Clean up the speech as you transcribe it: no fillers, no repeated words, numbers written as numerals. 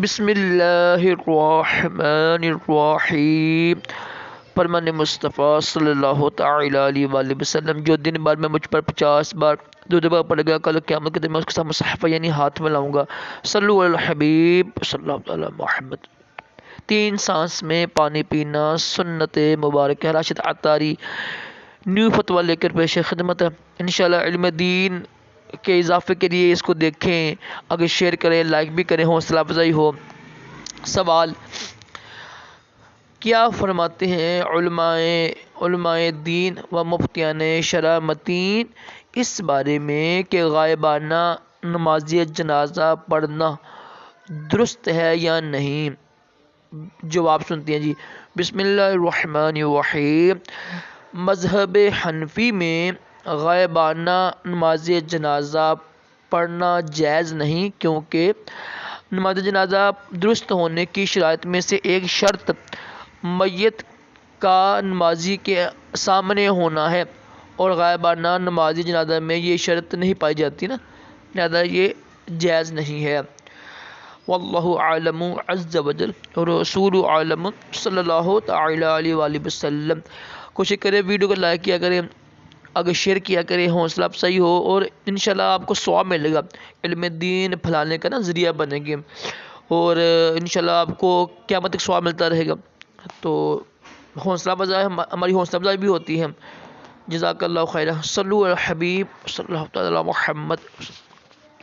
بسم اللہ الرحمن الرحیم۔ فرمان مصطفیٰ صلی اللہ تعالی علیہ وآلہ وسلم، جو دن بھر میں مجھ پر 50 بار درود پڑے گا، کل قیامت کے دن میں اس کے ساتھ مصحف یعنی ہاتھ میں لاؤں گا۔ صلو علی الحبیب صلی اللہ تعالی محمد۔ 3 سانس میں پانی پینا سنت مبارک ہے۔ راشد عطاری نیو فتویٰ لے کر پیش خدمت ہے۔ انشاءاللہ علم دین کے اضافے کے لیے اس کو دیکھیں، اگر شیئر کریں، لائک بھی کریں، حوصلہ افزائی ہو۔ سوال: کیا فرماتے ہیں علماء دین و مفتیان شرع متین اس بارے میں کہ غائبانہ نماز جنازہ پڑھنا درست ہے یا نہیں؟ جواب سنتے ہیں جی۔ بسم اللہ الرحمن الرحیم۔ مذہب حنفی میں غائبانہ نماز جنازہ پڑھنا جائز نہیں، کیونکہ نماز جنازہ درست ہونے کی شرائط میں سے ایک شرط میت کا نمازی کے سامنے ہونا ہے، اور غائبانہ نماز جنازہ میں یہ شرط نہیں پائی جاتی نا، لہذا یہ جائز نہیں ہے۔ واللہ اعلم عز وجل، رسول عالم صلی اللہ تعالی علیہ وآلہ وسلم۔ کوشش کریں ویڈیو کو لائک کیا کریں، اگر شیئر کیا کریں، حوصلہ افزائی ہو، اور انشاءاللہ آپ کو ثواب ملے گا، علم دین پھیلانے کا نا ذریعہ بنے گے، اور انشاءاللہ آپ کو قیامت تک ثواب ملتا رہے گا۔ تو حوصلہ افزائی، ہماری حوصلہ افزائی بھی ہوتی ہے۔ جزاک اللہ خیرہ۔ صلو علی الحبیب صلی اللہ تعالی محمد۔